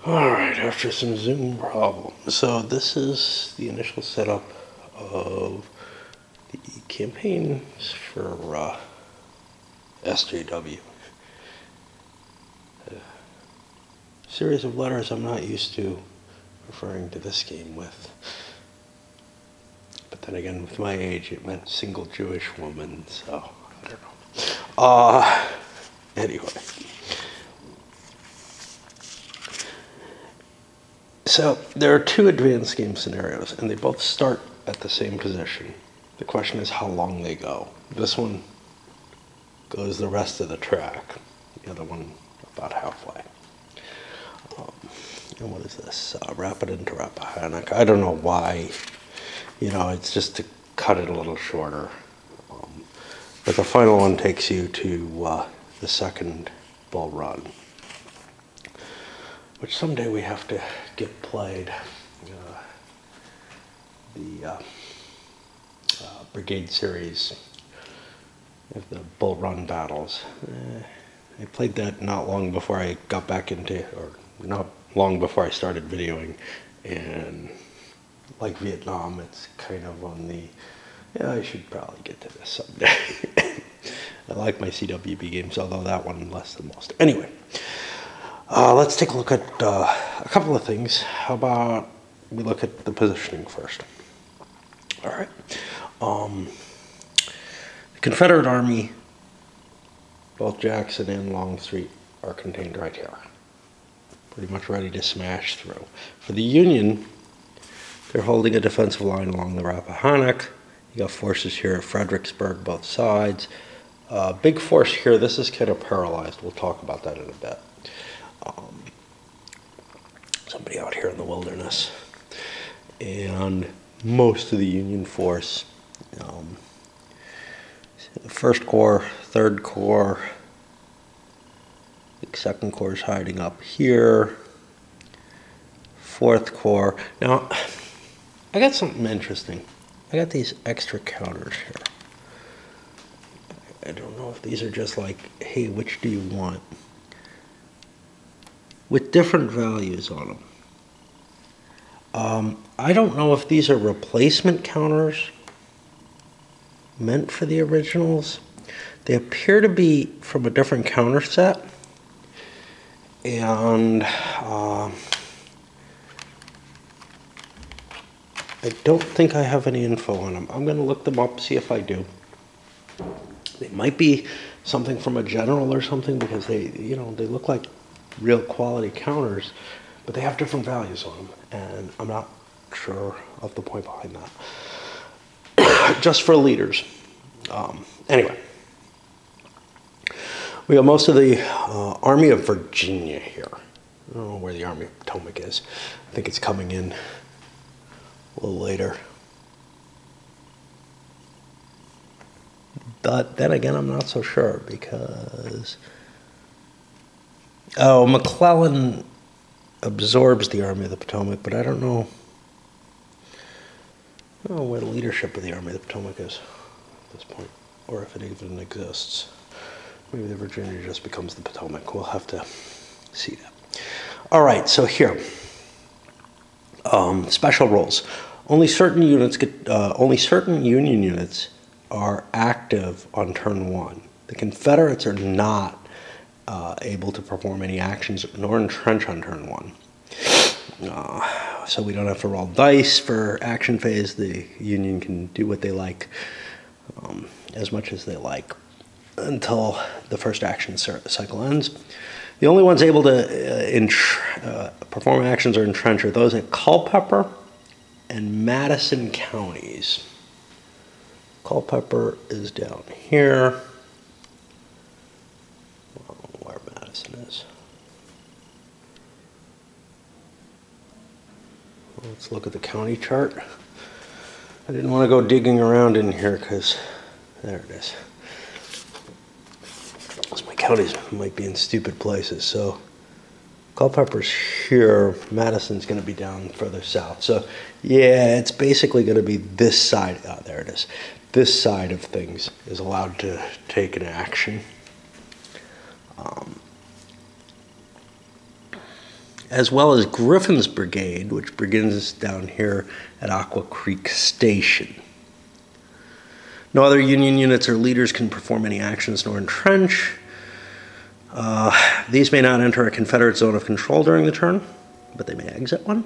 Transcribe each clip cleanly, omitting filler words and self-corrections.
Alright, after some Zoom problems. So this is the initial setup of the campaigns for SJW. A series of letters I'm not used to referring to this game with. But then again, with my age, it meant single Jewish woman, so I don't know. Anyway. So there are two advanced game scenarios, and they both start at the same position. The question is how long they go. This one goes the rest of the track. The other one about halfway. And what is this? Rapid into Rappahannock. I don't know why. You know, it's just to cut it a little shorter. But the final one takes you to the second Bull Run, which someday we have to get played. The Brigade Series of the Bull Run battles. I played that not long before I got back into, or not long before I started videoing, and like Vietnam, it's kind of on the, yeah, I should probably get to this someday. I like my CWB games, although that one less than most. Anyway, let's take a look at a couple of things. How about we look at the positioning first? All right. The Confederate Army, both Jackson and Longstreet, are contained right here. Pretty much ready to smash through. For the Union, they're holding a defensive line along the Rappahannock. You got forces here at Fredericksburg, both sides. Big force here, this is kind of paralyzed. We'll talk about that in a bit. Somebody out here in the wilderness. And most of the Union force, First Corps, Third Corps, I think Second Corps is hiding up here. Fourth Corps. Now, I got something interesting. I got these extra counters here. I don't know if these are just like, hey, which do you want? With different values on them. I don't know if these are replacement counters meant for the originals. They appear to be from a different counter set. And I don't think I have any info on them. I'm going to look them up, see if I do. They might be something from a general or something, because they, you know, they look like real quality counters, but they have different values on them, and I'm not sure of the point behind that. Just for leaders. Anyway, we got most of the Army of Virginia here. I don't know where the Army of Potomac is. I think it's coming in a little later. But then again, I'm not so sure, because McClellan absorbs the Army of the Potomac, but I don't know where the leadership of the Army of the Potomac is at this point, or if it even exists. Maybe the Virginia just becomes the Potomac. We'll have to see that. All right, so here, special roles. Only certain units get. Only certain Union units are active on turn one. The Confederates are not able to perform any actions nor entrench on turn one. So we don't have to roll dice for action phase. The Union can do what they like, as much as they like, until the first action cycle ends. The only ones able to perform actions or entrench are those at Culpeper and Madison counties. Culpeper is down here. Where Madison is. Let's look at the county chart. I didn't want to go digging around in here because there it is. So my counties might be in stupid places. So Culpeper's here. Madison's going to be down further south. So yeah, it's basically going to be this side. Oh, there it is. This side of things is allowed to take an action. as well as Griffin's Brigade, which begins down here at Aqua Creek Station. No other Union units or leaders can perform any actions nor entrench. These may not enter a Confederate zone of control during the turn, but they may exit one.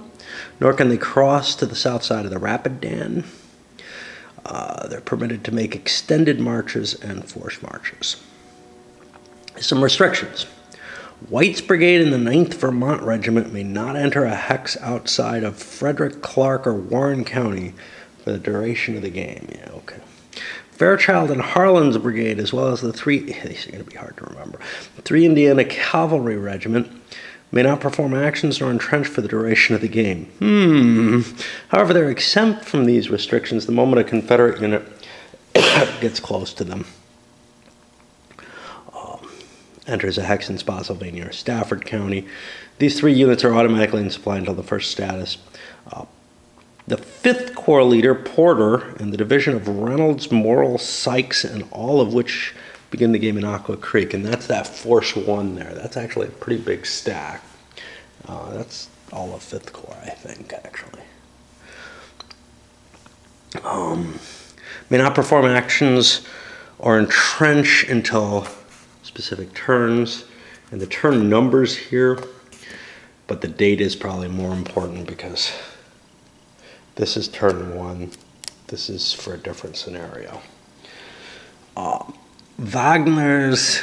Nor can they cross to the south side of the Rapidan. They're permitted to make extended marches and forced marches. Some restrictions. White's Brigade in the 9th Vermont Regiment may not enter a hex outside of Frederick, Clark, or Warren County for the duration of the game. Yeah, okay. Fairchild and Harlan's Brigade, as well as the these are going to be hard to remember, 3 Indiana Cavalry Regiment, may not perform actions nor entrench for the duration of the game. However, they're exempt from these restrictions the moment a Confederate unit gets close to them. Enters a hex in Spotsylvania or Stafford County. These 3 units are automatically in supply until the first status. The 5th Corps leader, Porter, and the division of Reynolds, Morrill, Sykes, and all of which begin the game in Aqua Creek, and that's that Force 1 there. That's actually a pretty big stack. That's all of 5th Corps, I think, actually. May not perform actions or entrench until specific turns, and the turn numbers here, but the date is probably more important because this is turn 1. This is for a different scenario. Wagner's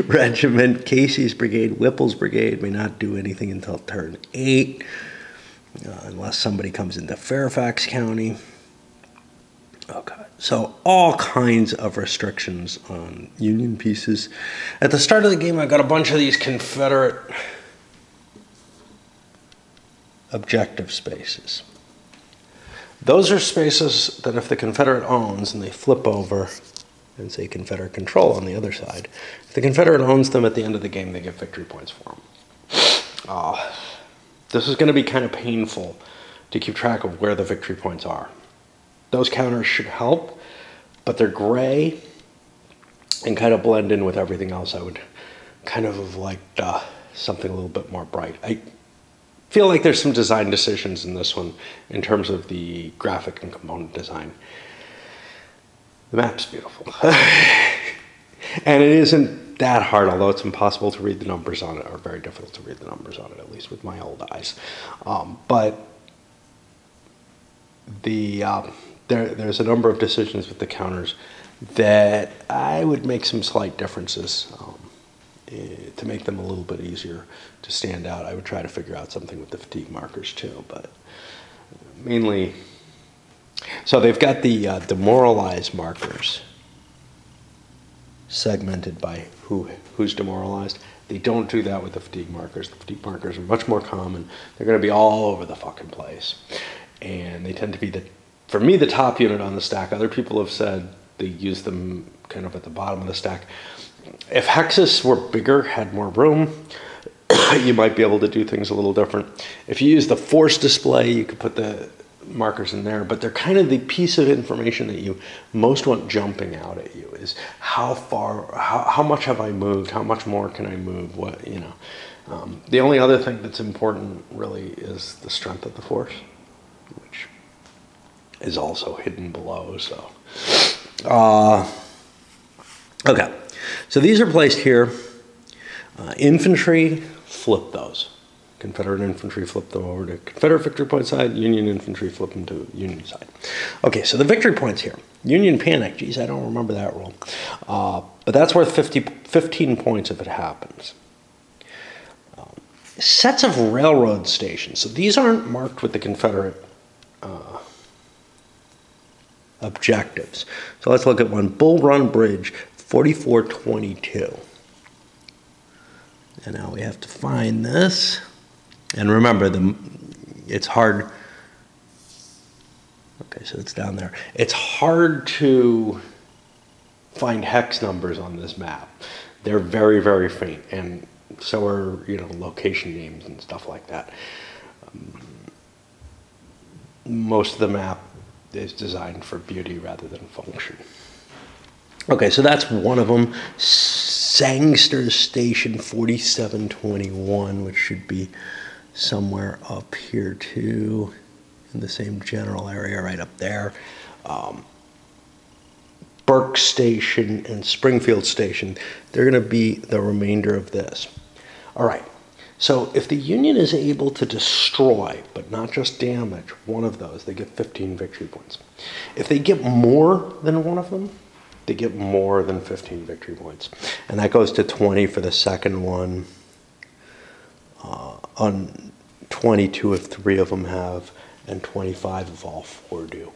regiment, Casey's brigade, Whipple's brigade may not do anything until turn 8, unless somebody comes into Fairfax County. Okay, so all kinds of restrictions on Union pieces. At the start of the game, I got a bunch of these Confederate objective spaces. Those are spaces that if the Confederate owns and they flip over and say Confederate control on the other side, if the Confederate owns them at the end of the game, they get victory points for them. This is going to be kind of painful to keep track of where the victory points are. Those counters should help, but they're gray and kind of blend in with everything else. I would kind of have liked something a little bit more bright. I feel like there's some design decisions in this one in terms of the graphic and component design. The map's beautiful. And it isn't that hard, although it's impossible to read the numbers on it, or very difficult to read the numbers on it, at least with my old eyes. But there's a number of decisions with the counters that I would make some slight differences to make them a little bit easier to stand out. I would try to figure out something with the fatigue markers too, but mainly, so they've got the demoralized markers segmented by who's demoralized. They don't do that with the fatigue markers. The fatigue markers are much more common. They're going to be all over the fucking place. And they tend to be, for me, the top unit on the stack. Other people have said they use them kind of at the bottom of the stack. If hexes were bigger, had more room, you might be able to do things a little different. If you use the force display, you could put the markers in there, but they're kind of the piece of information that you most want jumping out at you is how far, how much have I moved, how much more can I move, what, you know. The only other thing that's important really is the strength of the force, which is also hidden below, so. Okay, so these are placed here. Infantry, flip those. Confederate infantry, flip them over to Confederate victory point side. Union infantry, flip them to Union side. Okay, so the victory points here. Union panic, geez, I don't remember that rule. But that's worth 15 points if it happens. Sets of railroad stations. So these aren't marked with the Confederate objectives. So let's look at one. Bull Run Bridge, 4422. And now we have to find this. And remember, it's hard. Okay, so it's down there. It's hard to find hex numbers on this map. They're very, very faint, and so are, you know, location names and stuff like that. Most of the map is designed for beauty rather than function. Okay, so that's one of them. Sangster's Station 4721, which should be somewhere up here too, in the same general area right up there. Burke Station and Springfield Station, they're going to be the remainder of this. All right, so if the Union is able to destroy, but not just damage, one of those, they get 15 victory points. If they get more than one of them, they get more than 15 victory points. And that goes to 20 for the second one, on 22 if 3 of them have, and 25 if all 4 do.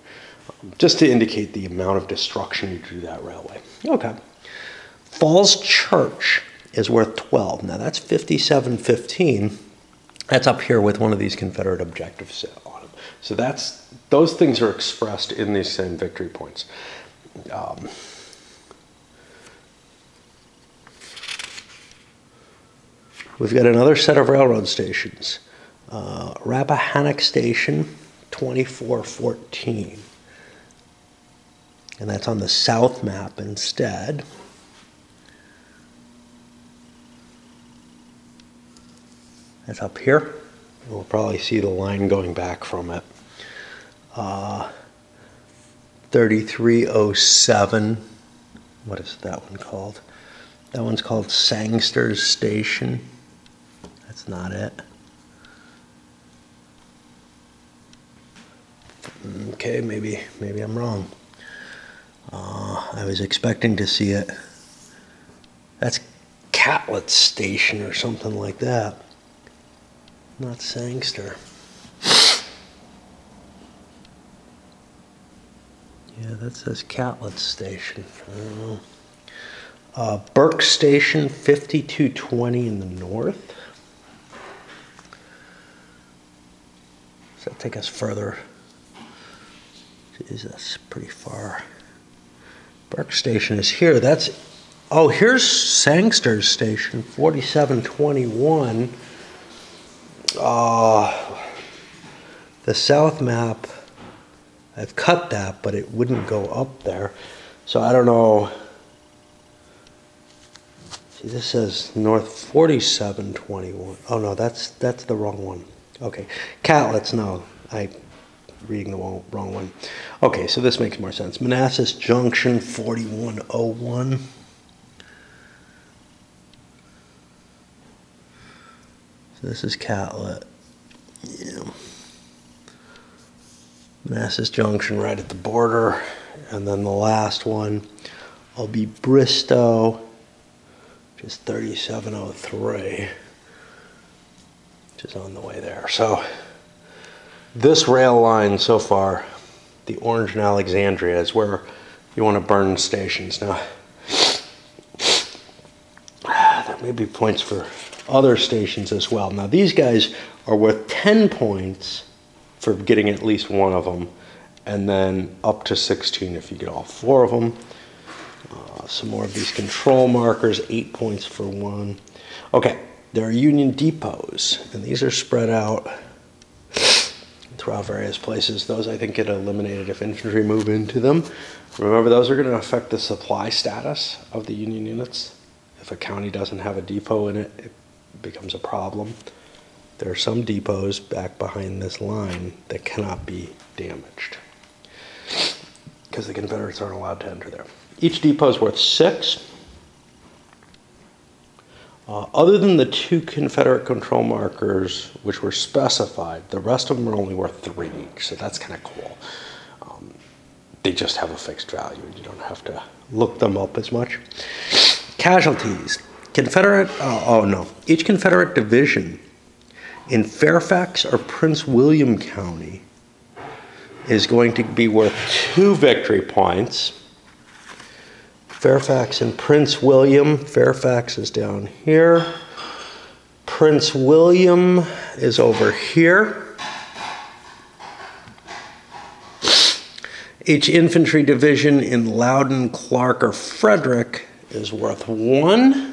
Just to indicate the amount of destruction you do that railway. Okay. Falls Church is worth 12. Now that's 57-15. That's up here with one of these Confederate objectives on them. So those things are expressed in these same victory points. We've got another set of railroad stations. Rappahannock Station, 2414. And that's on the south map instead. That's up here. We'll probably see the line going back from it. 3307. What is that one called? That one's called Sangster's Station. That's not it. Okay, maybe I'm wrong. I was expecting to see it. That's Catlett Station or something like that. Not Sangster. Yeah, that says Catlett Station. I don't know. Burke Station, 5220 in the north. Does that take us further? Jeez, that's pretty far. Burke Station is here. Oh, here's Sangster's Station, 4721. The south map, I've cut that, but it wouldn't go up there. So I don't know. See, this says north 4721. Oh no, that's the wrong one. Okay, Catlett's, no, I'm reading the wrong one. Okay, so this makes more sense. Manassas Junction, 4101. So this is Catlett. Yeah. Manassas Junction right at the border. And then the last one will be Bristow, which is 3703, which is on the way there. So this rail line so far, the Orange and Alexandria, is where you want to burn stations. Now, there may be points for other stations as well. Now, these guys are worth 10 points for getting at least one of them, and then up to 16 if you get all 4 of them. Some more of these control markers, 8 points for one. Okay, there are Union depots, and these are spread out throughout various places. Those, I think, get eliminated if infantry move into them. Remember, those are going to affect the supply status of the Union units. If a county doesn't have a depot in it, it becomes a problem. There are some depots back behind this line that cannot be damaged because the Confederates aren't allowed to enter there. Each depot is worth 6. Other than the 2 Confederate control markers which were specified, the rest of them are only worth 3 each, so that's kind of cool. They just have a fixed value, and you don't have to look them up as much. Casualties. Confederate, each Confederate division in Fairfax or Prince William County is going to be worth 2 victory points. Fairfax and Prince William. Fairfax is down here. Prince William is over here. Each infantry division in Loudon, Clark, or Frederick is worth 1.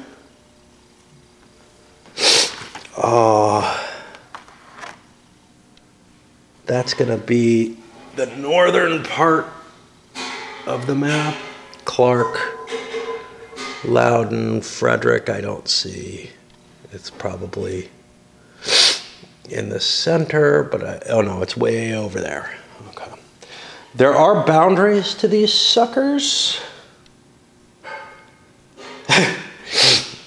That's going to be the northern part of the map. Clark, Loudon, Frederick, I don't see. It's probably in the center, but oh no, it's way over there. Okay. There are boundaries to these suckers.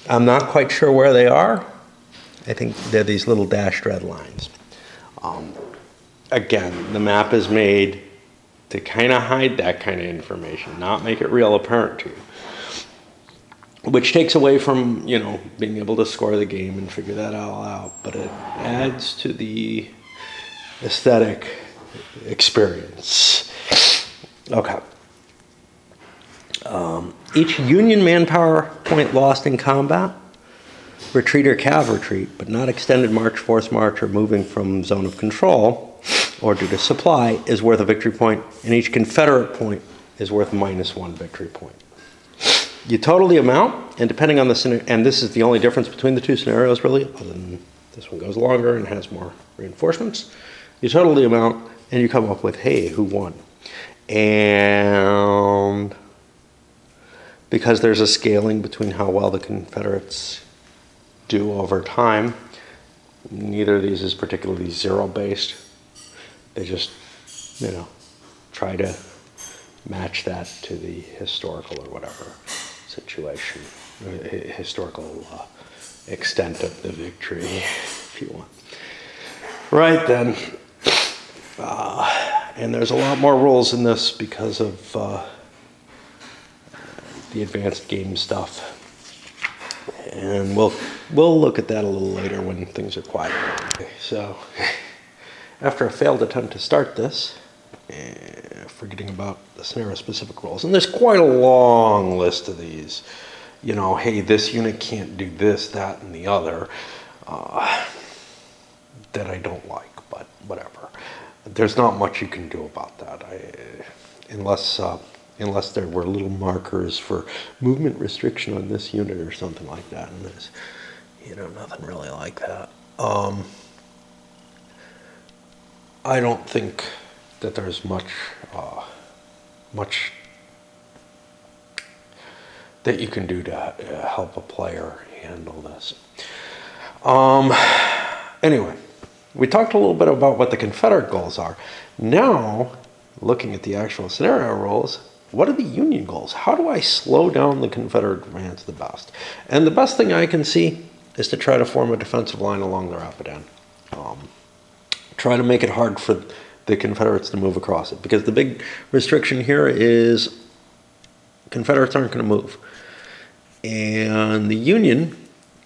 I'm not quite sure where they are. I think they're these little dashed red lines. Again, the map is made to kind of hide that kind of information, not make it real apparent to you. Which takes away from, you know, being able to score the game and figure that all out, but it adds to the aesthetic experience. Okay. Each Union manpower point lost in combat, retreat or cav retreat, but not extended march, forced march, or moving from zone of control, or due to supply, is worth a victory point, and each Confederate point is worth -1 victory point. You total the amount, and depending on the scenario, and this is the only difference between the two scenarios really, other than this one goes longer and has more reinforcements. You total the amount, and you come up with, hey, who won? And because there's a scaling between how well the Confederates do over time, neither of these is particularly zero-based. They just, you know, try to match that to the historical or whatever situation, historical extent of the victory, if you want. Right then, and there's a lot more rules in this because of the advanced game stuff, and we'll look at that a little later when things are quieter. Okay, so after a failed attempt to start this, forgetting about the scenario-specific rules, and there's quite a long list of these. You know, hey, this unit can't do this, that, and the other that I don't like, but whatever. There's not much you can do about that, unless there were little markers for movement restriction on this unit or something like that, and there's, you know, nothing really like that. I don't think that there's much that you can do to help a player handle this. Anyway, we talked a little bit about what the Confederate goals are. Now, looking at the actual scenario rules, what are the Union goals? How do I slow down the Confederate advance the best? And the best thing I can see is to try to form a defensive line along the Rapidan. Try to make it hard for the Confederates to move across it, because the big restriction here is Confederates aren't going to move. And the Union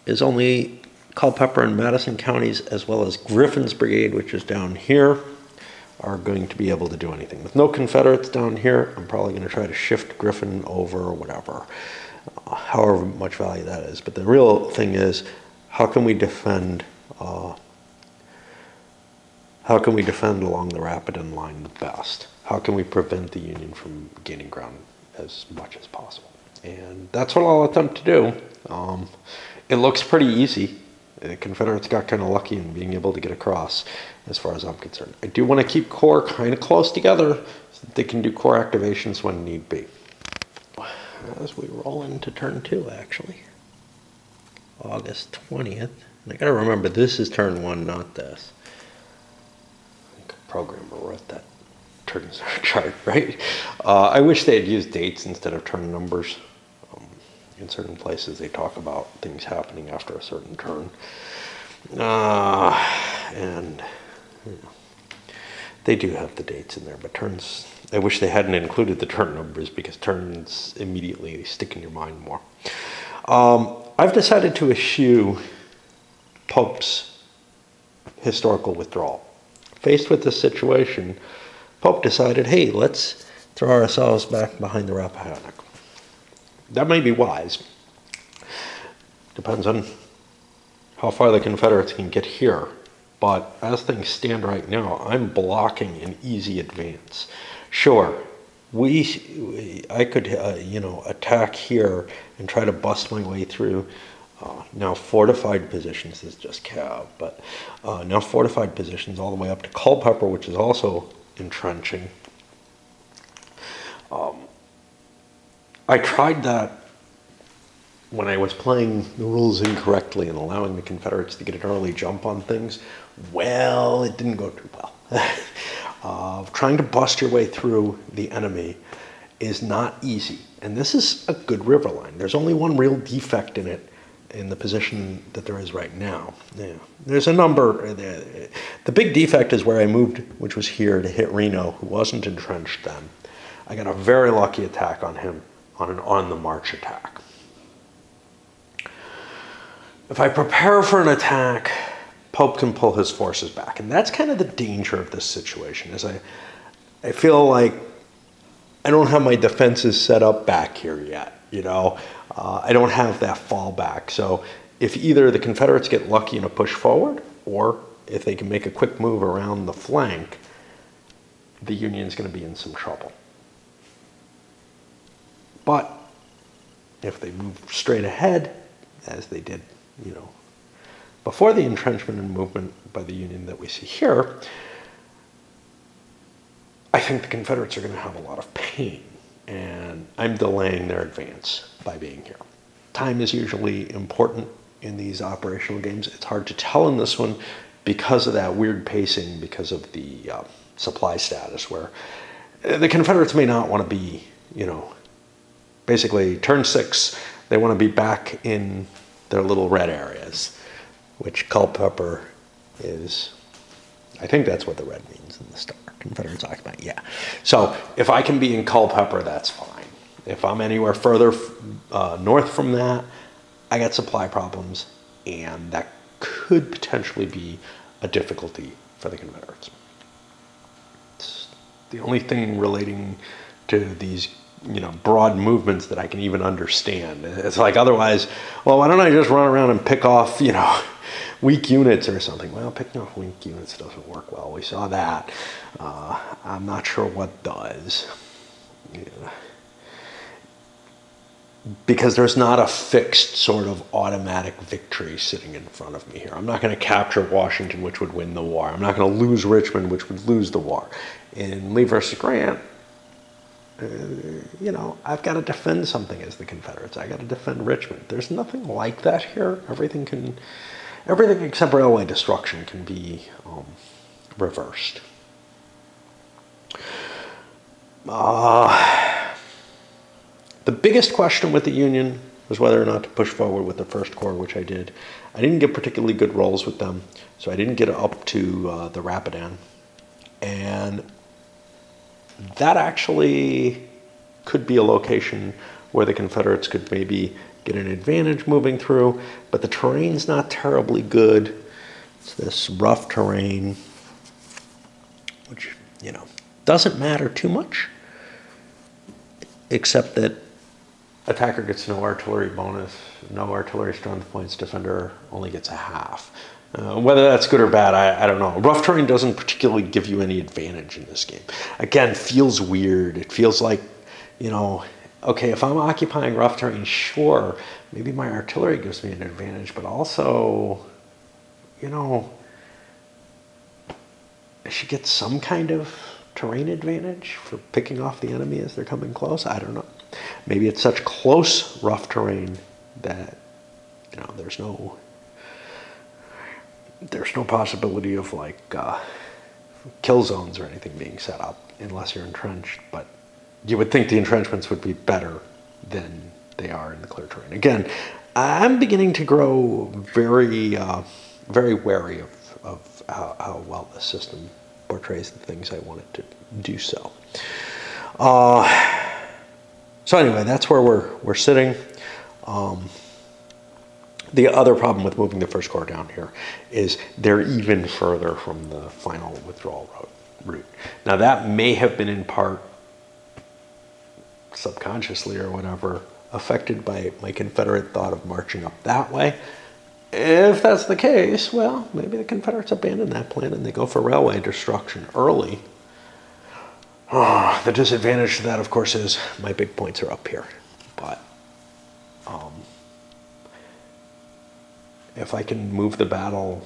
is only Culpeper and Madison counties, as well as Griffin's brigade, which is down here, are going to be able to do anything. With no Confederates down here, I'm probably going to try to shift Griffin over or whatever, however much value that is. But the real thing is, how can we defend along the Rapidan line the best? How can we prevent the Union from gaining ground as much as possible? And that's what I'll attempt to do. It looks pretty easy. The Confederates got kind of lucky in being able to get across, as far as I'm concerned. I do want to keep corps kind of close together so that they can do corps activations when need be. As we roll into turn 2, actually. August 20th. And I gotta remember, this is turn 1, not this. I think a programmer wrote that turn chart, right? I wish they had used dates instead of turn numbers. In certain places, they talk about things happening after a certain turn. And you know, they do have the dates in there, but turns, I wish they hadn't included the turn numbers, because turns immediately stick in your mind more. I've decided to eschew Pope's historical withdrawal. Faced with this situation, Pope decided, hey, let's throw ourselves back behind the Rappahannock. That may be wise. Depends on how far the Confederates can get here. But as things stand right now, I'm blocking an easy advance. Sure, I could you know, attack here and try to bust my way through now fortified positions. This is just cav, but now fortified positions all the way up to Culpeper, which is also entrenching. I tried that when I was playing the rules incorrectly and allowing the Confederates to get an early jump on things, well, it didn't go too well. Trying to bust your way through the enemy is not easy. And this is a good river line. There's only one real defect in it, in the position that there is right now. Yeah. There's a number. The big defect is where I moved, which was here, to hit Reno, who wasn't entrenched then. I got a very lucky attack on him on an on-the-march attack. If I prepare for an attack, Pope can pull his forces back. And that's kind of the danger of this situation, is I feel like I don't have my defenses set up back here yet, you know. I don't have that fallback. So if either the Confederates get lucky in a push forward, or if they can make a quick move around the flank, the Union's going to be in some trouble. But if they move straight ahead, as they did, you know, before the entrenchment and movement by the Union that we see here, I think the Confederates are going to have a lot of pain, and I'm delaying their advance by being here. Time is usually important in these operational games. It's hard to tell in this one because of that weird pacing, because of the supply status, where the Confederates may not want to be, you know, basically turn 6, they want to be back in their little red areas, which Culpeper is, I think that's what the red means in the star. Confederates occupy, yeah. So if I can be in Culpeper, that's fine. If I'm anywhere further north from that, I got supply problems, and that could potentially be a difficulty for the Confederates. It's the only thing relating to these, you know, broad movements that I can even understand. It's like, otherwise, well, why don't I just run around and pick off, you know, weak units or something? Well, picking off weak units doesn't work well. We saw that. I'm not sure what does. Yeah. Because there's not a fixed sort of automatic victory sitting in front of me here. I'm not going to capture Washington, which would win the war. I'm not going to lose Richmond, which would lose the war. In Lee versus Grant, you know, I've got to defend something as the Confederates. I got to defend Richmond. There's nothing like that here. Everything except railway destruction can be reversed. The biggest question with the Union was whether or not to push forward with the First Corps, which I did. I didn't get particularly good rolls with them, so I didn't get up to the Rapidan. And that actually could be a location where the Confederates could maybe get an advantage moving through, but the terrain's not terribly good. It's this rough terrain, which, you know, doesn't matter too much, except that attacker gets no artillery bonus, no artillery strength points, defender only gets a half. Whether that's good or bad, I don't know. Rough terrain doesn't particularly give you any advantage in this game. Again, feels weird. It feels like, you know, okay, if I'm occupying rough terrain, sure, maybe my artillery gives me an advantage, but also, you know, I should get some kind of terrain advantage for picking off the enemy as they're coming close. I don't know. Maybe it's such close rough terrain that, you know, there's no possibility of like kill zones or anything being set up unless you're entrenched. But you would think the entrenchments would be better than they are in the clear terrain. Again, I'm beginning to grow very, very wary of how well the system portrays the things I want it to do so. So anyway, that's where we're sitting. The other problem with moving the First Corps down here is they're even further from the final withdrawal route. Now that may have been in part subconsciously or whatever affected by my Confederate thought of marching up that way. If that's the case, well, maybe the Confederates abandon that plan and they go for railway destruction early. The disadvantage to that, of course, is my big points are up here. But if I can move the battle,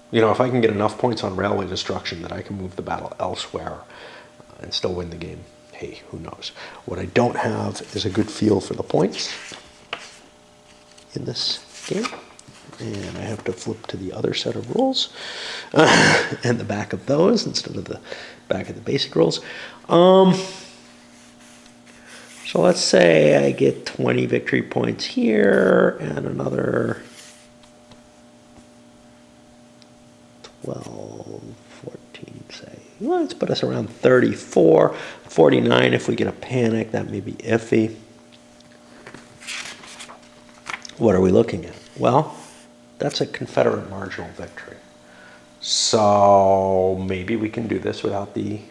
you know, if I can get enough points on railway destruction that I can move the battle elsewhere and still win the game, hey, who knows? What I don't have is a good feel for the points. in this game. And I have to flip to the other set of rules and the back of those instead of the back of the basic rules. So let's say I get 20 victory points here and another 12, 14, say. Well, let's put us around 34, 49 if we get a panic. That may be iffy. What are we looking at? Well, that's a Confederate marginal victory. So maybe we can do this without the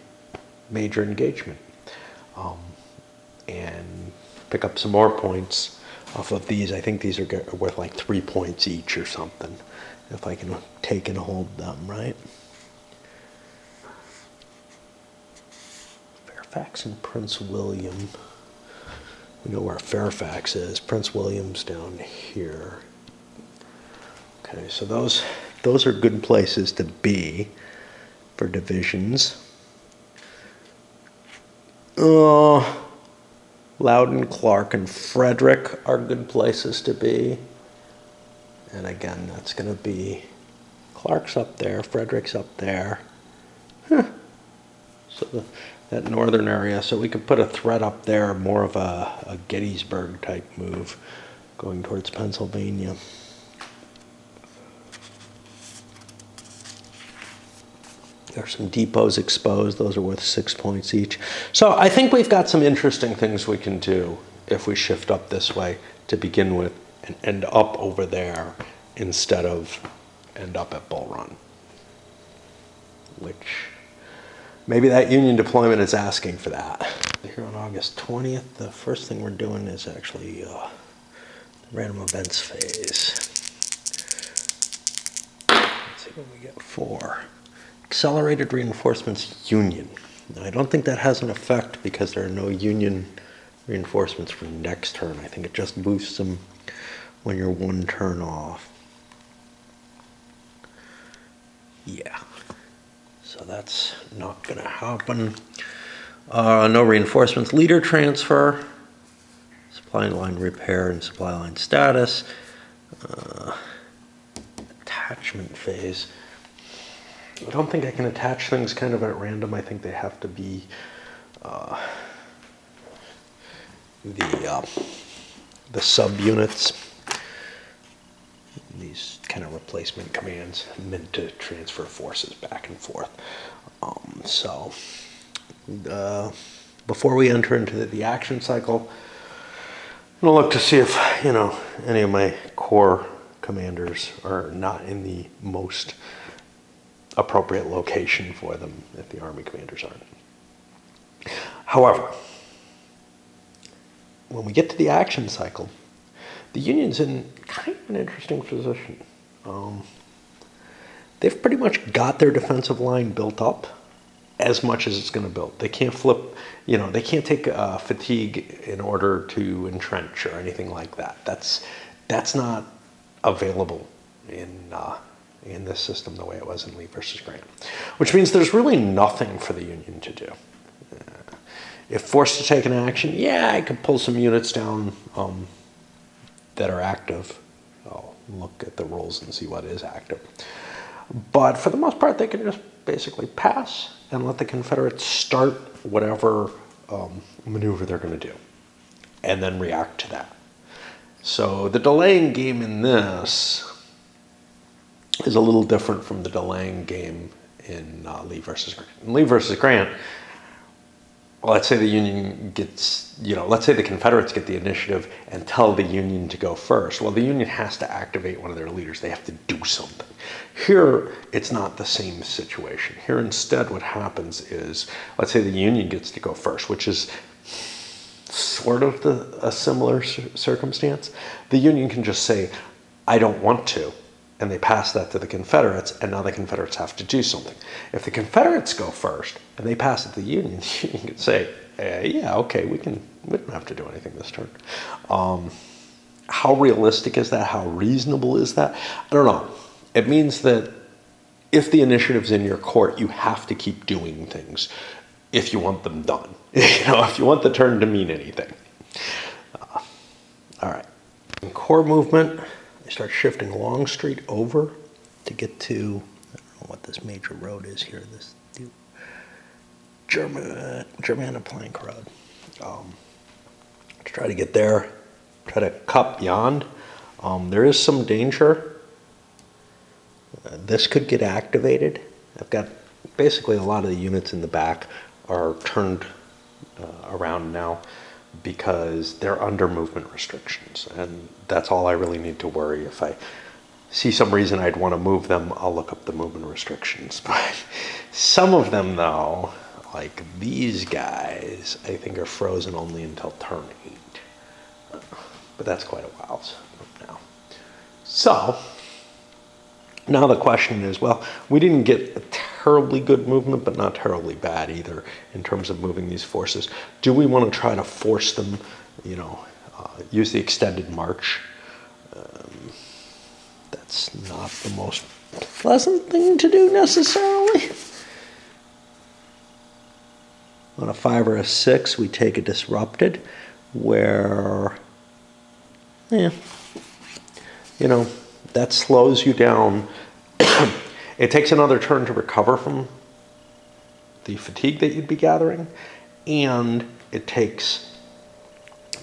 major engagement and pick up some more points off of these. I think these are worth like 3 points each or something, if I can take and hold them, right? Fairfax and Prince William. We know where Fairfax is. Prince William's down here. Okay, so those are good places to be for divisions. Loudon, Clark, and Frederick are good places to be. And again, that's going to be Clark's up there, Frederick's up there. So that northern area, so we could put a threat up there, more of a Gettysburg type move going towards Pennsylvania. There's some depots exposed. Those are worth 6 points each. So I think we've got some interesting things we can do if we shift up this way to begin with and end up over there instead of end up at Bull Run. Which, maybe that Union deployment is asking for that. Here on August 20th, the first thing we're doing is actually the random events phase. Let's see what we get for. Accelerated reinforcements Union. Now, I don't think that has an effect because there are no Union reinforcements for next turn. I think it just boosts them when you're one turn off. Yeah. So that's not going to happen. No reinforcements. Leader transfer. Supply line repair and supply line status. Attachment phase. I don't think I can attach things kind of at random. I think they have to be the subunits. These kind of replacement commands meant to transfer forces back and forth. Before we enter into the action cycle, I'm gonna look to see if any of my core commanders are not in the most appropriate location for them if the Army commanders aren't. However, when we get to the action cycle, the Union's in kind of an interesting position. They've pretty much got their defensive line built up as much as it's going to build. They can't flip, they can't take fatigue in order to entrench or anything like that. That's not available in this system the way it was in Lee versus Grant, which means there's really nothing for the Union to do. If forced to take an action, yeah, I could pull some units down that are active. I'll look at the rules and see what is active. But for the most part, they can just basically pass and let the Confederates start whatever maneuver they're going to do and then react to that. So the delaying game in this is a little different from the delaying game in Lee versus Grant. In Lee versus Grant, well, let's say the Union gets, let's say the Confederates get the initiative and tell the Union to go first. Well, the Union has to activate one of their leaders. They have to do something. Here, it's not the same situation. Here, instead, what happens is, let's say the Union gets to go first, which is sort of a similar circumstance. The Union can just say, I don't want to. And they pass that to the Confederates, and now the Confederates have to do something. If the Confederates go first and they pass it to the Union can say, yeah, okay, we don't have to do anything this turn. How realistic is that? How reasonable is that? I don't know. It means that if the initiative's in your court, you have to keep doing things if you want them done. If you want the turn to mean anything. All right. core movement, I start shifting Longstreet over to get to, I don't know what this major road is here, this Germana Plank Road. To try to get there, try to cut beyond. There is some danger. This could get activated. I've got basically a lot of the units in the back are turned around now because they're under movement restrictions, and that's all I really need to worry. If I see some reason I'd want to move them, I'll look up the movement restrictions. But some of them, though, like these guys, I think are frozen only until turn 8. But that's quite a while from now. So now the question is, well, we didn't get a terribly good movement, but not terribly bad either in terms of moving these forces. Do we want to try to force them, you know, use the extended march? That's not the most pleasant thing to do necessarily. On a 5 or a 6, we take a disrupted where, yeah, you know, that slows you down. It takes another turn to recover from the fatigue that you'd be gathering, and it takes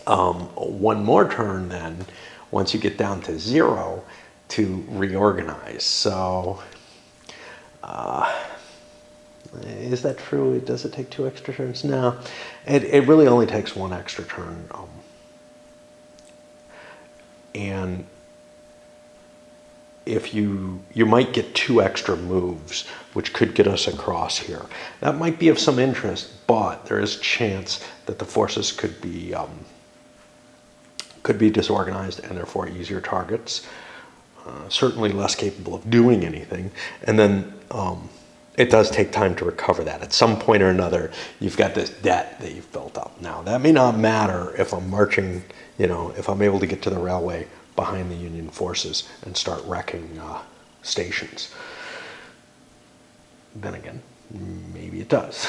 one more turn then, once you get down to 0, to reorganize. So, is that true? Does it take 2 extra turns? No, it really only takes 1 extra turn. And if you might get 2 extra moves, which could get us across here. That might be of some interest, but there is a chance that the forces could be disorganized and therefore easier targets. Certainly less capable of doing anything. And then it does take time to recover that. At some point or another, you've got this debt that you've built up. Now, that may not matter if I'm marching, you know, if I'm able to get to the railway behind the Union forces and start wrecking stations. Then again, maybe it does.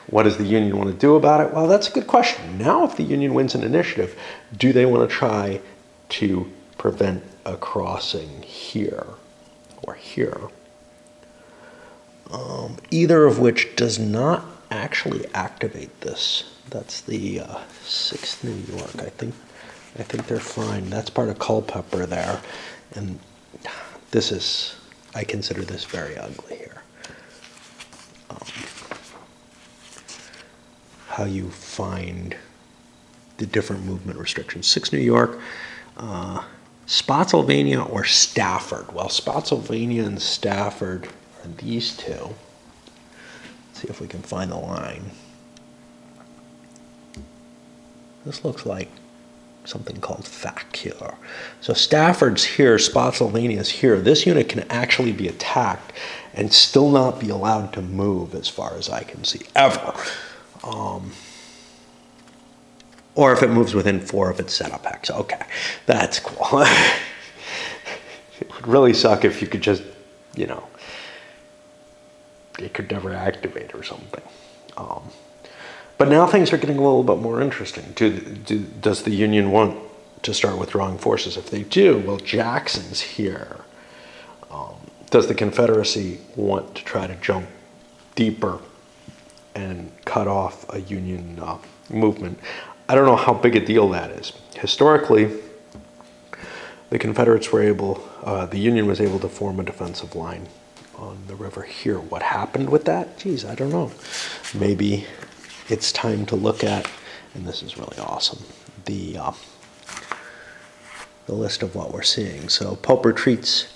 What does the Union want to do about it? Well, that's a good question. Now, if the Union wins an initiative, do they want to try to prevent a crossing here or here? Either of which does not actually activate this. That's the 6th New York. I think they're fine. That's part of Culpeper there. And this is, I consider this very ugly here. How you find the different movement restrictions. 6 New York, Spotsylvania or Stafford. Well, Spotsylvania and Stafford are these two. Let's see if we can find the line. This looks like something called FAC here. So Stafford's here, Spotsylvania's here. This unit can actually be attacked and still not be allowed to move as far as I can see, ever. Or if it moves within 4 of its setup hex. Okay, that's cool. It would really suck if you could just, you know, it could never activate or something. But now things are getting a little bit more interesting. Does the Union want to start withdrawing forces? If they do, well, Jackson's here. Does the Confederacy want to try to jump deeper and cut off a Union movement? I don't know how big a deal that is. Historically, the Confederates were able, the Union was able to form a defensive line on the river here. What happened with that? Geez, I don't know. Maybe it's time to look at, and this is really awesome, the list of what we're seeing. So Pope retreats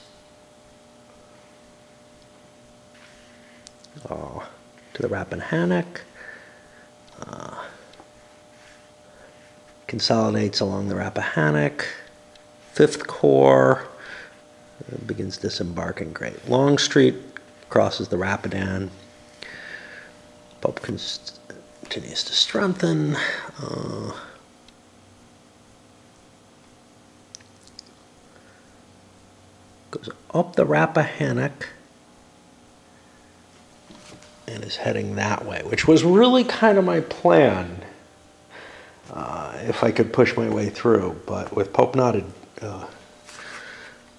to the Rappahannock, consolidates along the Rappahannock, 5th Corps begins disembarking. Great. Longstreet crosses the Rapidan. Pope continues to strengthen. Goes up the Rappahannock and is heading that way, which was really kind of my plan if I could push my way through. But with Pope not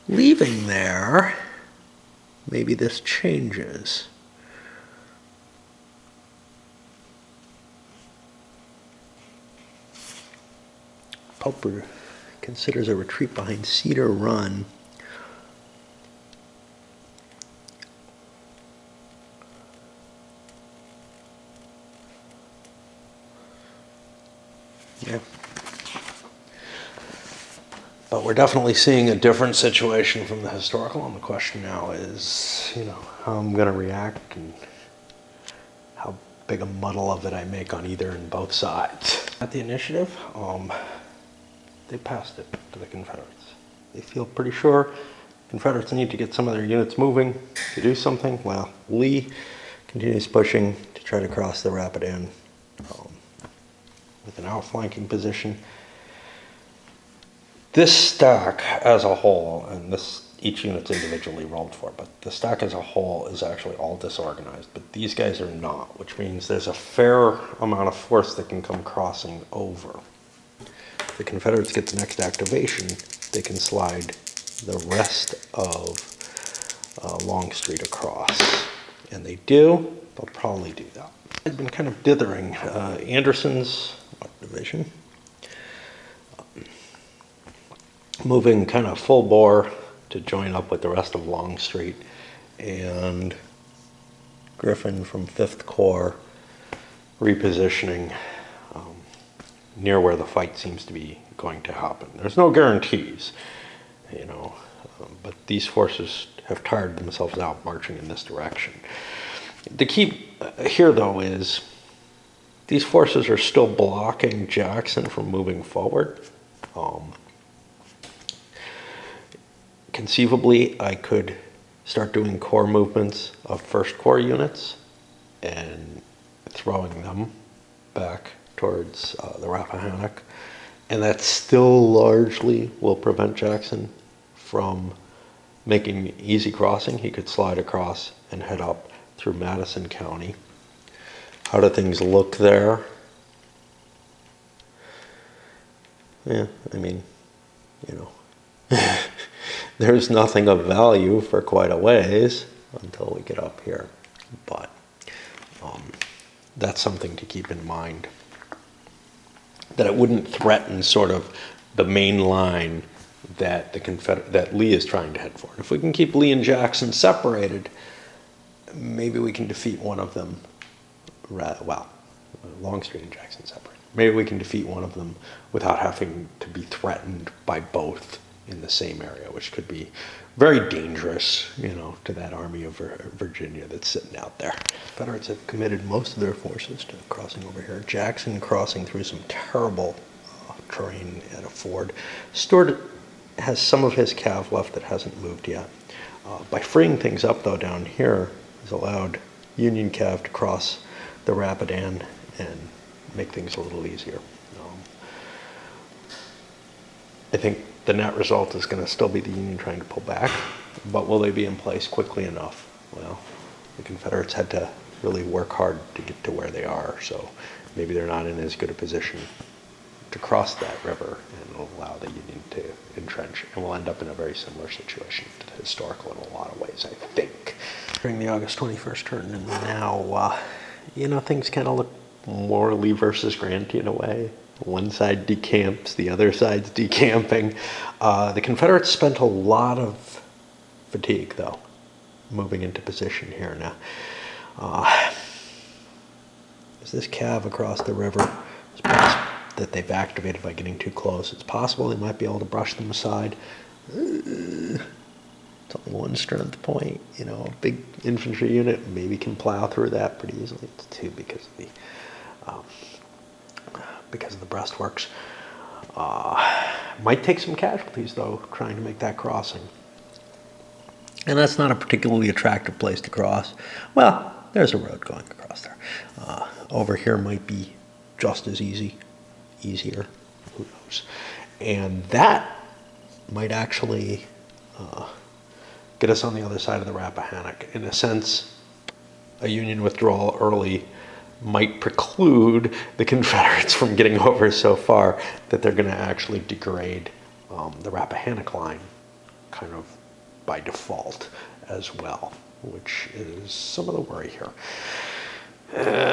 leaving there, maybe this changes. Pope considers a retreat behind Cedar Run. Yeah. But we're definitely seeing a different situation from the historical, and the question now is, you know, how I'm going to react and how big a muddle of it I make on either and both sides. At the initiative, they passed it to the Confederates. They feel pretty sure Confederates need to get some of their units moving to do something. Well, Lee continues pushing to try to cross the Rapidan with an outflanking position. This stack as a whole, and each unit's individually rolled for, but the stack as a whole is actually all disorganized, but these guys are not, which means there's a fair amount of force that can come crossing over. If the Confederates get the next activation, they can slide the rest of Longstreet across. And they do, they'll probably do that. I've been kind of dithering. Anderson's division, moving kind of full bore to join up with the rest of Longstreet, and Griffin from 5th Corps repositioning near where the fight seems to be going to happen. There's no guarantees, you know, but these forces have tired themselves out marching in this direction. The key here, though, is these forces are still blocking Jackson from moving forward. Conceivably, I could start doing corps movements of 1st Corps units and throwing them back towards the Rappahannock, and that still largely will prevent Jackson from making easy crossing. He could slide across and head up through Madison County. How do things look there? Yeah, I mean, you know, there's nothing of value for quite a ways until we get up here, but that's something to keep in mind, that it wouldn't threaten sort of the main line that that Lee is trying to head for. And if we can keep Lee and Jackson separated, maybe we can defeat one of them. Well, Longstreet and Jackson separate. Maybe we can defeat one of them without having to be threatened by both in the same area, which could be very dangerous, you know, to that army of Virginia that's sitting out there. Confederates have committed most of their forces to crossing over here. Jackson crossing through some terrible terrain at a ford. Stuart has some of his cav left that hasn't moved yet. By freeing things up, though, down here, he's allowed Union cav to cross the Rapidan and make things a little easier. I think the net result is going to still be the Union trying to pull back, but will they be in place quickly enough? Well, the Confederates had to really work hard to get to where they are, so maybe they're not in as good a position to cross that river and allow the Union to entrench, and we'll end up in a very similar situation to the historical in a lot of ways, I think. During the August 21st turn, and now, you know, things kind of look more Lee versus Grant in a way. One side decamps, the other side's decamping. The Confederates spent a lot of fatigue, though, moving into position here now. Is this cav across the river that they've activated by getting too close? It's possible they might be able to brush them aside. It's only one strength point, you know, a big infantry unit maybe can plow through that pretty easily. It's two because of the breastworks. Might take some casualties, though, trying to make that crossing. And that's not a particularly attractive place to cross. Well, there's a road going across there. Over here might be just as easier, who knows. And that might actually get us on the other side of the Rappahannock. In a sense, a Union withdrawal early might preclude the Confederates from getting over so far that they're going to actually degrade the Rappahannock line kind of by default as well, which is some of the worry here.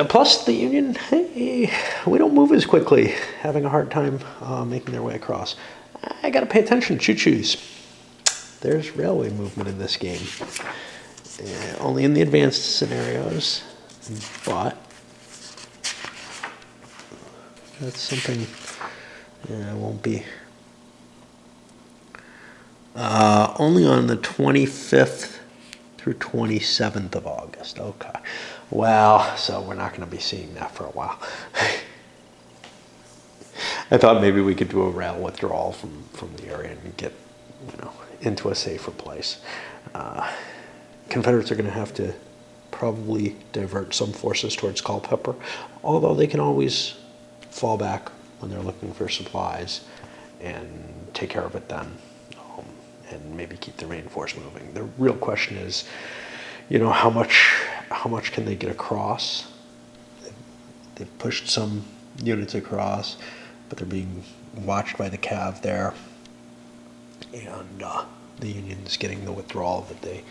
Plus, the Union, hey, we don't move as quickly, having a hard time making their way across. I got to pay attention to choo-choos. There's railway movement in this game. Only in the advanced scenarios, but that's something won't be. Only on the 25th through 27th of August. Okay. Well, so we're not going to be seeing that for a while. I thought maybe we could do a rail withdrawal from the area and get, into a safer place. Confederates are going to have to probably divert some forces towards Culpeper, although they can always fall back when they're looking for supplies and take care of it then, and maybe keep the reinforce moving. The real question is, how much can they get across? They've pushed some units across, but they're being watched by the Cav there, and the Union's getting the withdrawal that they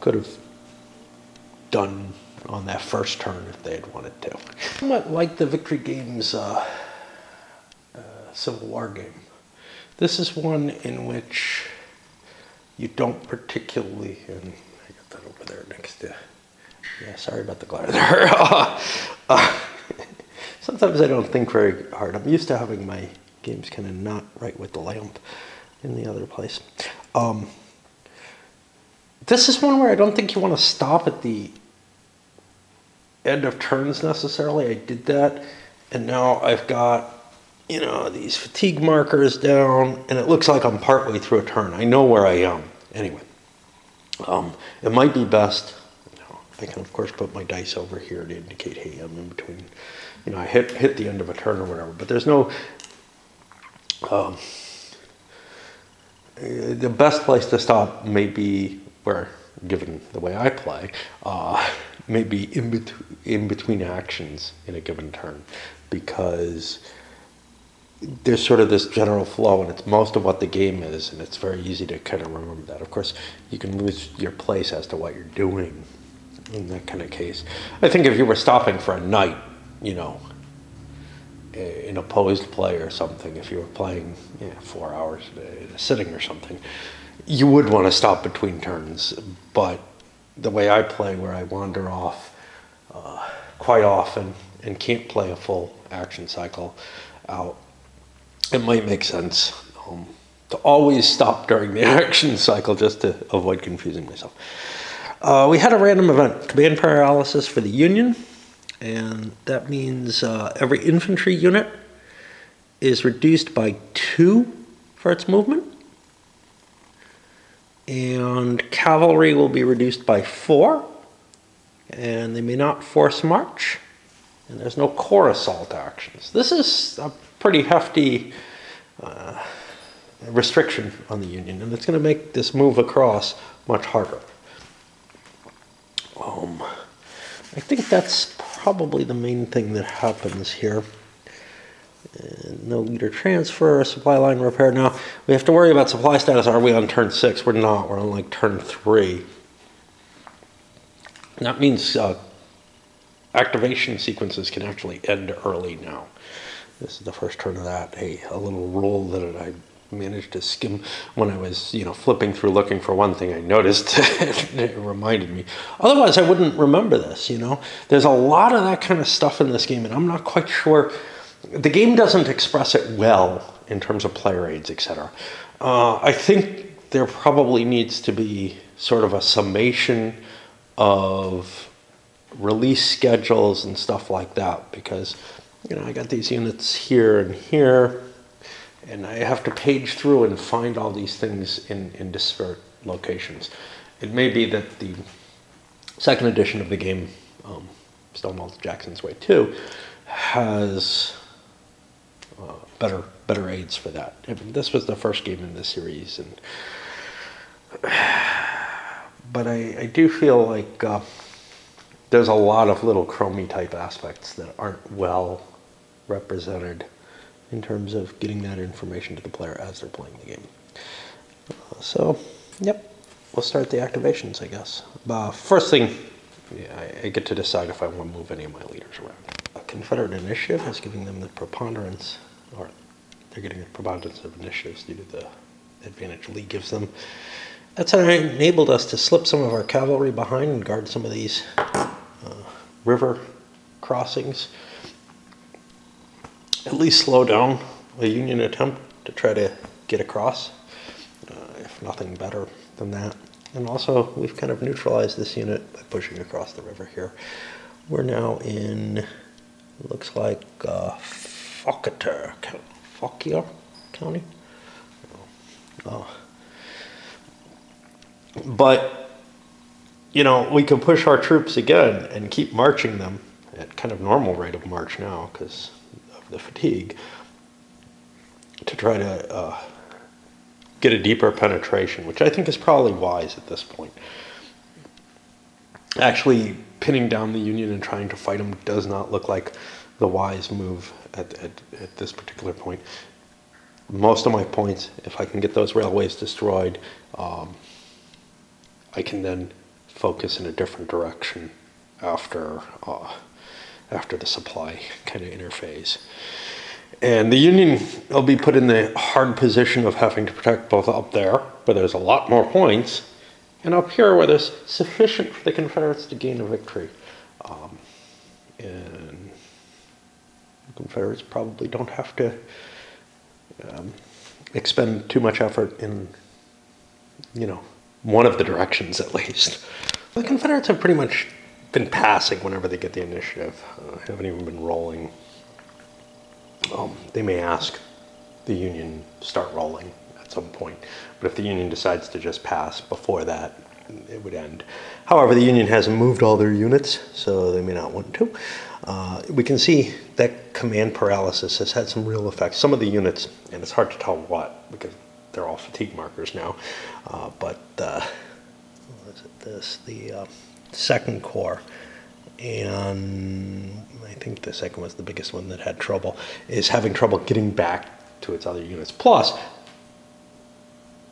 could have done on that first turn if they had wanted to. Somewhat like the Victory Games Civil War game. This is one in which you don't particularly, and I got that over there next to, yeah, sorry about the glare there. Sometimes I don't think very hard. I'm used to having my games kind of not right with the lamp in the other place. This is one where I don't think you want to stop at the end of turns necessarily. I did that, and now I've got, these fatigue markers down, and it looks like I'm partway through a turn. I know where I am. Anyway, it might be best, I can of course put my dice over here to indicate, hey, I'm in between, I hit the end of a turn or whatever, but there's no, the best place to stop may be where, given the way I play, maybe in between actions in a given turn, because there's sort of this general flow, and it's most of what the game is, and it's very easy to kind of remember that. Of course, you can lose your place as to what you're doing in that kind of case. I think if you were stopping for a night, in opposed play or something, if you were playing 4 hours in a sitting or something, you would want to stop between turns. But the way I play, where I wander off quite often and can't play a full action cycle out, it might make sense to always stop during the action cycle just to avoid confusing myself. We had a random event, command paralysis for the Union, and that means every infantry unit is reduced by 2 for its movement, and cavalry will be reduced by 4, and they may not force march, and there's no corps assault actions. This is a pretty hefty restriction on the Union, and it's going to make this move across much harder. I think that's probably the main thing that happens here. No leader transfer, supply line repair. Now, we have to worry about supply status. Are we on turn 6? We're not. We're on like turn 3. That means activation sequences can actually end early now. This is the first turn of that. A little rule that I managed to skim when I was, flipping through looking for one thing I noticed. It reminded me. Otherwise, I wouldn't remember this, There's a lot of that kind of stuff in this game, and I'm not quite sure. The game doesn't express it well in terms of player aids, etc. I think there probably needs to be sort of a summation of release schedules and stuff like that, because I got these units here and here, and I have to page through and find all these things in disparate locations. It may be that the second edition of the game, Stonewall Jackson's Way 2, has better aids for that. This was the first game in this series, but I do feel like there's a lot of little chromey type aspects that aren't well represented in terms of getting that information to the player as they're playing the game. So, yep, we'll start the activations, I guess. First thing, I get to decide if I want to move any of my leaders around. A Confederate initiative is giving them the preponderance, or they're getting the preponderance of initiatives due to the advantage Lee gives them. That's enabled us to slip some of our cavalry behind and guard some of these river crossings. At least slow down a Union attempt to try to get across, if nothing better than that. And also, we've kind of neutralized this unit by pushing across the river here. We're now in, looks like Fauquier County. But, you know, we can push our troops again and keep marching them at kind of normal rate of march now because of the fatigue to try to get a deeper penetration, which I think is probably wise at this point. Actually, pinning down the Union and trying to fight them does not look like the wise move at this particular point. Most of my points, if I can get those railways destroyed, I can then focus in a different direction after the supply kind of interphase. And the Union will be put in the hard position of having to protect both up there, where there's a lot more points, and up here where there's sufficient for the Confederates to gain a victory. And the Confederates probably don't have to expend too much effort in, you know, one of the directions at least. The Confederates have pretty much been passing whenever they get the initiative. Haven't even been rolling. They may ask the Union to start rolling at some point, but if the Union decides to just pass before that, it would end. However, the Union hasn't moved all their units, so they may not want to. We can see that command paralysis has had some real effects. Some of the units, and it's hard to tell what, because they're all fatigue markers now, but what is it, the Second Corps, and I think the second was the biggest one that had trouble, is having trouble getting back to its other units. Plus,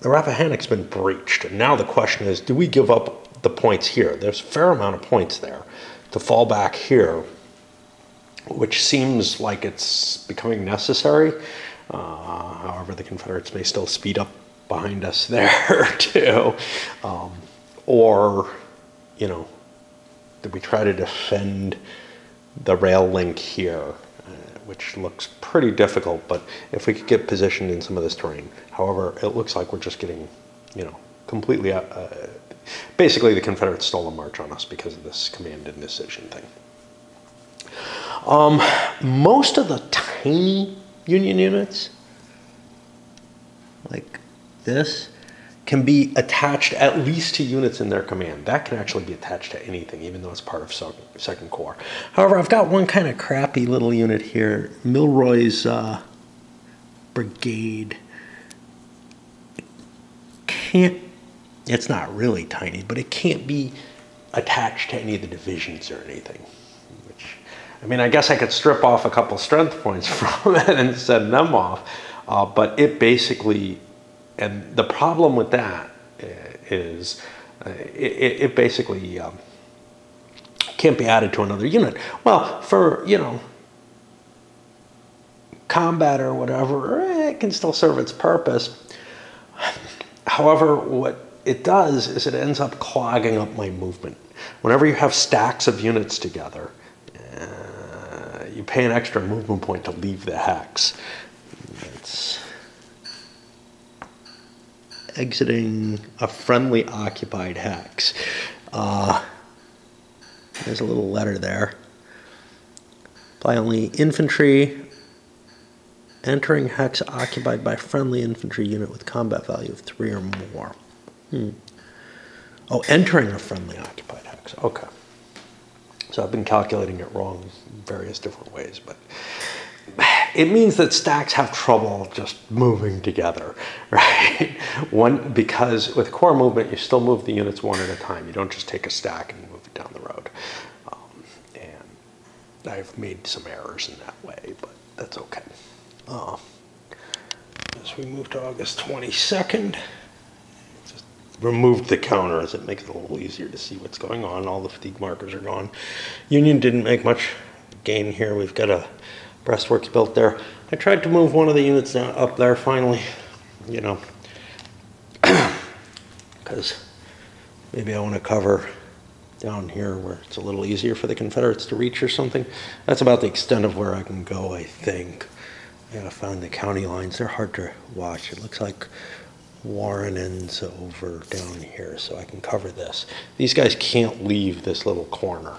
the Rappahannock's been breached, and now the question is, do we give up the points here? There's a fair amount of points there to fall back here, which seems like it's becoming necessary. However, the Confederates may still speed up behind us there too. Or, you know, do we try to defend the rail link here, which looks pretty difficult, but if we could get positioned in some of this terrain. However, it looks like we're just getting, you know, completely, basically the Confederates stole a march on us because of this command and decision thing. Most of the tiny Union units, like this, can be attached at least to units in their command. That can actually be attached to anything, even though it's part of Second Corps. However, I've got one kind of crappy little unit here, Milroy's brigade. It's not really tiny, but it can't be attached to any of the divisions or anything. Which, I mean, I guess I could strip off a couple strength points from it and send them off, but it basically, and the problem with that is it basically can't be added to another unit. Well, for, you know, combat or whatever, it can still serve its purpose. However, what it does is it ends up clogging up my movement. Whenever you have stacks of units together, you pay an extra movement point to leave the hex. It's exiting a friendly occupied hex. There's a little letter there. By only infantry entering hex occupied by friendly infantry unit with combat value of 3 or more. Oh, entering a friendly occupied hex. Okay. So I've been calculating it wrong in various different ways, but it means that stacks have trouble just moving together, right? Because with core movement, you still move the units one at a time. You don't just take a stack and move it down the road. And I've made some errors in that way, but that's okay. As we move to August 22nd, just removed the counters. It makes it a little easier to see what's going on. All the fatigue markers are gone. Union didn't make much gain here. We've got a breastworks built there. I tried to move one of the units down up there finally, you know, because maybe I want to cover down here where it's a little easier for the Confederates to reach or something. That's about the extent of where I can go, I think. I gotta find the county lines. They're hard to watch. It looks like Warren ends over down here, so I can cover this. These guys can't leave this little corner.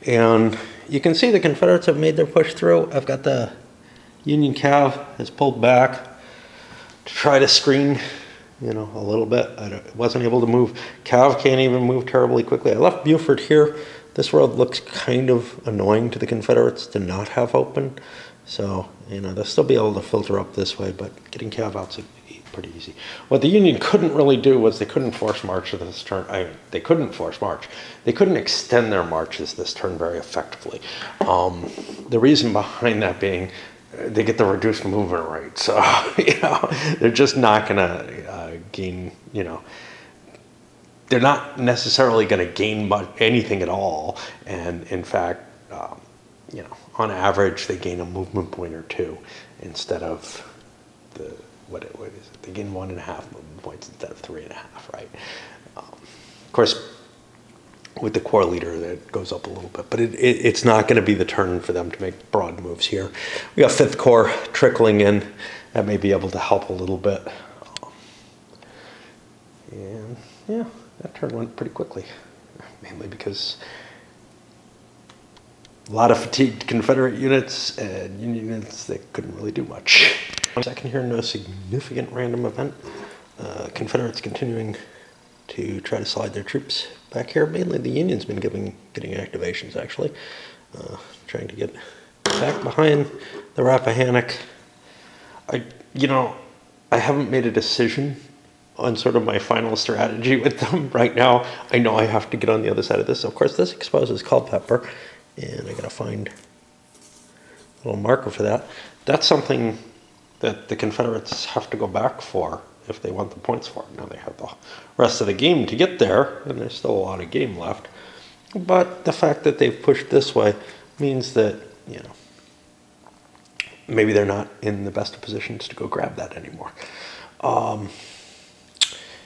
And you can see the Confederates have made their push through. I've got the Union cav has pulled back to try to screen, you know, a little bit. I wasn't able to move. Cav can't even move terribly quickly. I left Buford here. This road looks kind of annoying to the Confederates to not have open. So, you know, they'll still be able to filter up this way, but getting cav out's pretty easy. What the Union couldn't really do was they couldn't force march this turn. They couldn't force march. They couldn't extend their marches this turn very effectively. The reason behind that being they get the reduced movement rate. So, you know, they're just not going to gain, you know, they're not necessarily going to gain anything at all. And in fact, you know, on average, they gain a movement point or two instead of the, what is it? They gain 1.5 movement points instead of 3.5, right? Of course, with the corps leader, that goes up a little bit, but it's not going to be the turn for them to make broad moves here. We got 5th Corps trickling in. That may be able to help a little bit. And yeah, that turn went pretty quickly, mainly because a lot of fatigued Confederate units and Union units that couldn't really do much. Second here, no significant random event. Confederates continuing to try to slide their troops back here. Mainly the Union's been getting activations, actually. Trying to get back behind the Rappahannock. You know, I haven't made a decision on sort of my final strategy with them right now. I know I have to get on the other side of this. Of course, this exposes Culpeper, and I gotta find a little marker for that. That's something that the Confederates have to go back for if they want the points for it. Now they have the rest of the game to get there, and there's still a lot of game left. But the fact that they've pushed this way means that, you know, maybe they're not in the best of positions to go grab that anymore.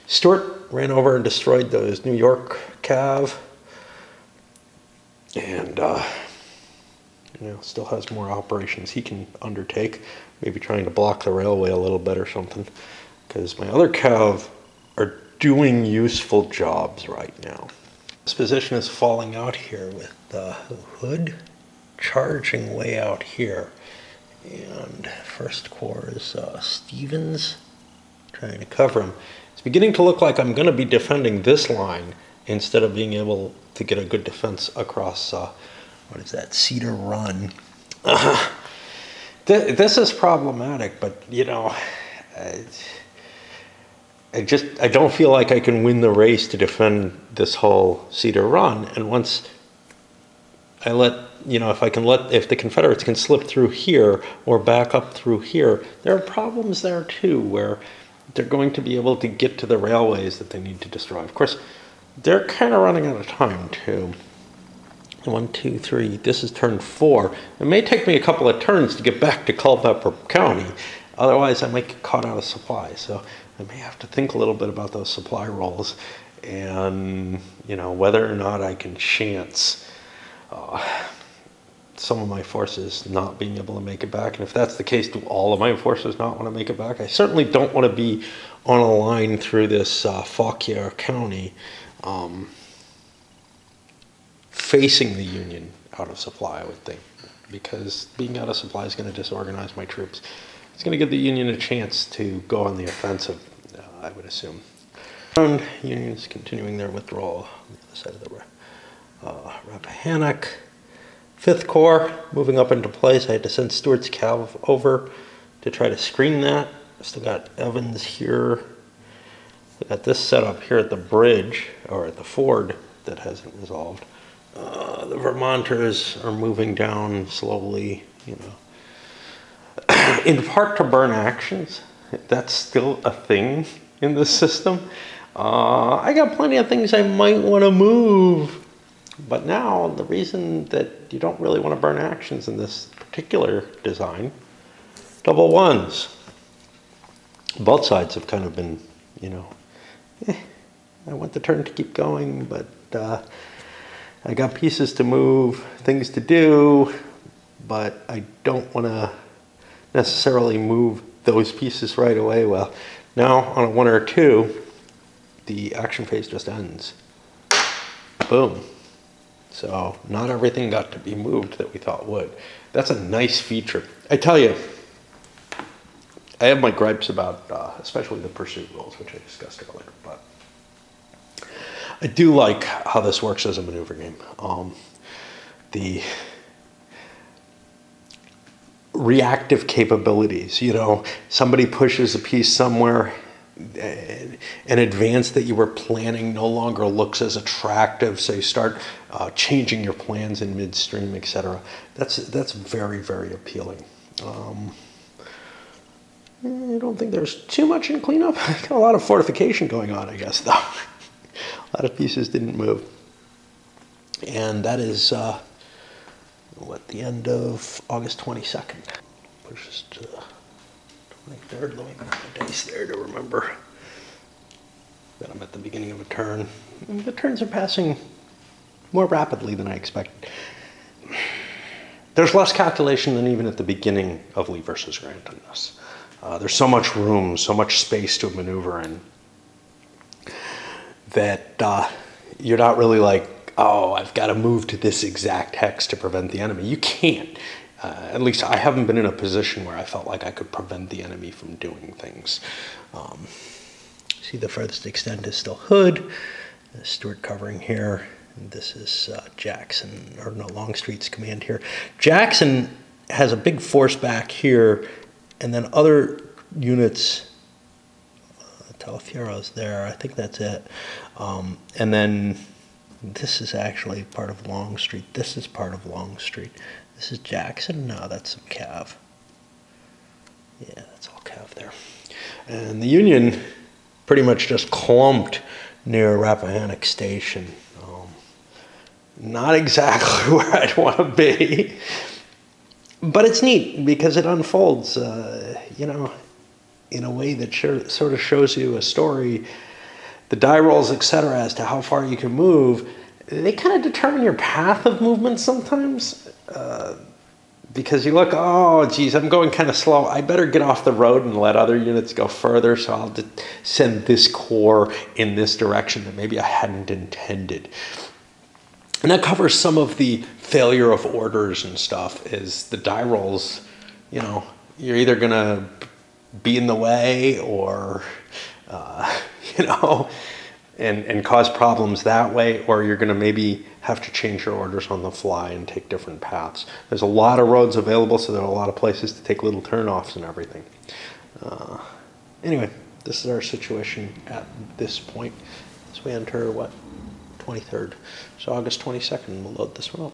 Stuart ran over and destroyed those New York cav, and you know, still has more operations he can undertake. Maybe trying to block the railway a little bit or something, because my other cav are doing useful jobs right now. This position is falling out here with the Hood charging way out here, and 1st Corps is Stevens trying to cover him. It's beginning to look like I'm going to be defending this line instead of being able to get a good defense across, what is that, Cedar Run. This is problematic, but, you know, I don't feel like I can win the race to defend this whole Cedar Run. And once I if the Confederates can slip through here or back up through here, there are problems there too, where they're going to be able to get to the railways that they need to destroy. Of course, they're kind of running out of time too. 1, 2, 3, this is turn 4. It may take me a couple of turns to get back to Culpeper County. Otherwise, I might get caught out of supply. So I may have to think a little bit about those supply rolls and, you know, whether or not I can chance some of my forces not being able to make it back. And if that's the case, do all of my forces not want to make it back? I certainly don't want to be on a line through this Fauquier County facing the Union out of supply, I would think, because being out of supply is going to disorganize my troops. It's going to give the Union a chance to go on the offensive, I would assume. And Union's continuing their withdrawal on the other side of the Rappahannock. 5th Corps moving up into place. I had to send Stuart's cav over to try to screen that. Still got Evans here. I got this set up here at the bridge, or at the ford, that hasn't resolved. The Vermonters are moving down slowly, you know. In part to burn actions. That's still a thing in the system. I got plenty of things I might want to move. But now, the reason that you don't really want to burn actions in this particular design, double ones. Both sides have kind of been, you know, I want the turn to keep going, but I got pieces to move, things to do, but I don't want to necessarily move those pieces right away. Well, now on a 1 or 2, the action phase just ends. Boom. So not everything got to be moved that we thought would. That's a nice feature. I tell you, I have my gripes about especially the pursuit rules, which I discussed earlier, but I do like how this works as a maneuver game. The reactive capabilities, you know, somebody pushes a piece somewhere, an advance that you were planning no longer looks as attractive, so you start changing your plans in midstream, etc. That's very, very appealing. I don't think there's too much in cleanup. Got a lot of fortification going on, I guess, though. A lot of pieces didn't move. And that is, the end of August 22nd. Pushes to 23rd. Let me put the days there to remember that I'm at the beginning of a turn. And the turns are passing more rapidly than I expected. There's less calculation than even at the beginning of Lee versus Grant on this. There's so much room, so much space to maneuver in that you're not really like, oh, I've got to move to this exact hex to prevent the enemy. You can't. At least I haven't been in a position where I felt like I could prevent the enemy from doing things. See, the furthest extent is still Hood. Stewart covering here. And this is Jackson, or no, Longstreet's command here. Jackson has a big force back here, and then other units, Talafiero's there, I think that's it. And then this is actually part of Longstreet. This is part of Longstreet. This is Jackson? No, that's some Cav. Yeah, that's all Cav there. And the Union pretty much just clumped near Rappahannock Station. Not exactly where I'd want to be. But it's neat because it unfolds, you know, in a way that sort of shows you a story. The die rolls, etc., as to how far you can move, they kind of determine your path of movement sometimes. Because you look, oh, geez, I'm going kind of slow. I better get off the road and let other units go further, so I'll send this corps in this direction that maybe I hadn't intended. And that covers some of the failure of orders and stuff, is the die rolls, you know, you're either going to be in the way or, you know, and cause problems that way, or you're going to maybe have to change your orders on the fly and take different paths. There's a lot of roads available, so there are a lot of places to take little turnoffs and everything. Anyway, this is our situation at this point. As we enter, what, 23rd. So August 22nd, we'll load this one up.